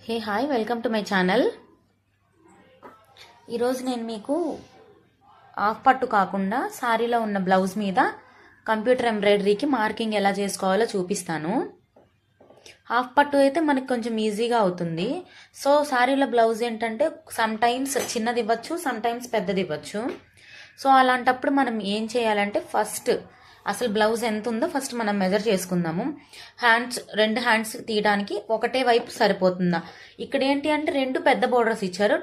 Hey hi, welcome to my channel. ఈరోజు నేను మీకు హాఫ్ పట్టు కాకుండా శారీలో ఉన్న బ్లౌజ్ మీద కంప్యూటర్ ఎంబ్రాయిడరీకి మార్కింగ్ ఎలా చేసుకోవాలో చూపిస్తాను. హాఫ్ పట్టు అయితే మనకి కొంచెం ఈజీగా అవుతుంది. సో శారీలో బ్లౌజ్ ఏంటంటే సమ్ టైమ్స్ చిన్నది ఇవ్వచ్చు, సమ్ టైమ్స్ పెద్దది ఇవ్వచ్చు. సో అలాంటప్పుడు మనం ఏం చేయాలంటే ఫస్ట్ అసలు బ్లౌజ్ ఎంత ఉందో ఫస్ట్ మనం మెజర్ చేసుకుందాము. రెండు హ్యాండ్స్ తీయడానికి ఒకటే వైపు సరిపోతుందా? ఇక్కడ ఏంటి అంటే రెండు పెద్ద బోర్డర్స్ ఇచ్చారు,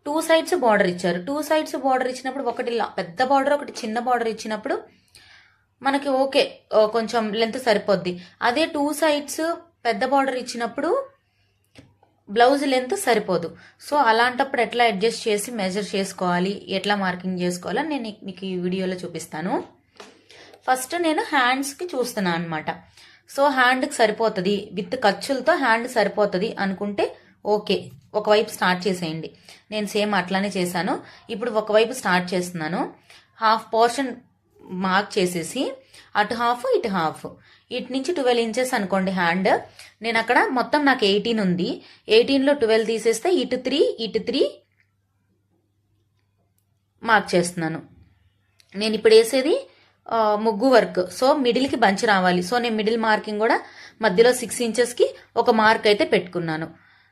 టూ సైడ్స్ బార్డర్ ఇచ్చారు. టూ సైడ్స్ బార్డర్ ఇచ్చినప్పుడు ఒకటి పెద్ద బార్డర్ ఒకటి చిన్న బార్డర్ ఇచ్చినప్పుడు మనకి ఓకే, కొంచెం లెంత్ సరిపోద్ది. అదే టూ సైడ్స్ పెద్ద బార్డర్ ఇచ్చినప్పుడు బ్లౌజ్ లెంత్ సరిపోదు. సో అలాంటప్పుడు ఎట్లా అడ్జస్ట్ చేసి మెజర్ చేసుకోవాలి, ఎట్లా మార్కింగ్ చేసుకోవాలని నేను మీకు ఈ వీడియోలో చూపిస్తాను. ఫస్ట్ నేను హ్యాండ్స్కి చూస్తున్నాను అనమాట. సో హ్యాండ్కి సరిపోతుంది, విత్ ఖర్చులతో హ్యాండ్ సరిపోతుంది అనుకుంటే ఓకే, ఒకవైపు స్టార్ట్ చేసేయండి. నేను సేమ్ అట్లానే చేశాను. ఇప్పుడు ఒకవైపు స్టార్ట్ చేస్తున్నాను. హాఫ్ పోర్షన్ మార్క్ చేసేసి అటు హాఫ్ ఇటు హాఫ్, ఇటు నుంచి 12 ఇంచెస్ అనుకోండి హ్యాండ్. నేను అక్కడ మొత్తం నాకు 18 ఉంది. 18లో 12 తీసేస్తే ఇటు 3 మార్క్ చేస్తున్నాను. నేను ఇప్పుడు వేసేది ముగ్గు వర్క్. సో మిడిల్కి బంచ్ రావాలి. సో నేను మిడిల్ మార్కింగ్ కూడా మధ్యలో 6 ఇంచెస్కి ఒక మార్క్ అయితే పెట్టుకున్నాను.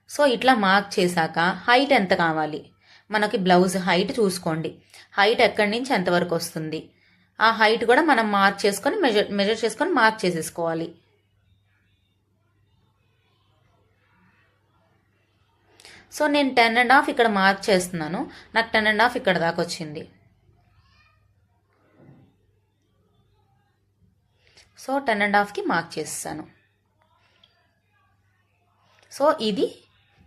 సో ఇట్లా మార్క్ చేశాక హైట్ ఎంత కావాలి మనకి, బ్లౌజ్ హైట్ చూసుకోండి. హైట్ ఎక్కడి నుంచి ఎంతవరకు వస్తుంది, ఆ హైట్ కూడా మనం మార్క్ చేసుకొని మెజర్ చేసుకొని మార్క్ చేసేసుకోవాలి. సో నేను 10.5 ఇక్కడ మార్క్ చేస్తున్నాను. నాకు 10.5 ఇక్కడ దాకా వచ్చింది. సో 10.5కి మార్క్ చేస్తాను. సో ఇది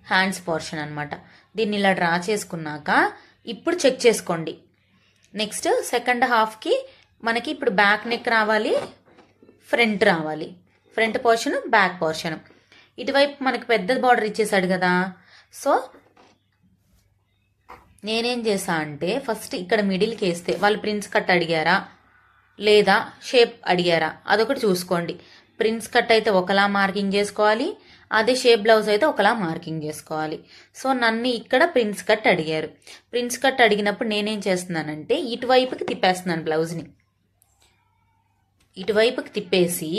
హ్యాండ్స్ పోర్షన్ అనమాట. దీన్ని ఇలా డ్రా చేసుకున్నాక ఇప్పుడు చెక్ చేసుకోండి. నెక్స్ట్ సెకండ్ హాఫ్కి మనకి ఇప్పుడు బ్యాక్ నెక్ రావాలి, ఫ్రంట్ రావాలి. Front portion, back portion. ఇటువైపు మనకి పెద్ద బార్డర్ ఇచ్చేసాడు కదా. సో నేనేం చేసా అంటే ఫస్ట్ ఇక్కడ మిడిల్కి వేస్తే వాళ్ళు ప్రిన్స్ కట్ అడిగారా లేదా షేప్ అడిగారా అదొకటి చూసుకోండి. ప్రిన్స్ కట్ అయితే ఒకలా మార్కింగ్ చేసుకోవాలి, అదే షేప్ బ్లౌజ్ అయితే ఒకలా మార్కింగ్ చేసుకోవాలి. సో నన్ను ఇక్కడ ప్రిన్స్ కట్ అడిగారు. ప్రిన్స్ కట్ అడిగినప్పుడు నేనేం చేస్తున్నానంటే ఇటువైపుకి తిప్పేస్తున్నాను బ్లౌజ్ని. ఇటువైపుకి తిప్పేసి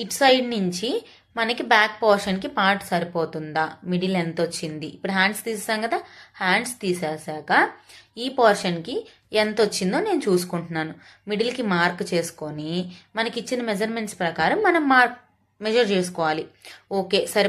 ఇటు సైడ్ నుంచి మనకి బ్యాక్ పోర్షన్కి పార్ట్ సరిపోతుందా, మిడిల్ ఎంత వచ్చింది. ఇప్పుడు హ్యాండ్స్ తీసేసాం కదా, హ్యాండ్స్ తీసేసాక ఈ పోర్షన్కి ఎంత వచ్చిందో నేను చూసుకుంటున్నాను. మిడిల్కి మార్క్ చేసుకొని మనకి ఇచ్చిన మెజర్మెంట్స్ ప్రకారం మనం మెజర్ చేసుకోవాలి. ఓకే సరి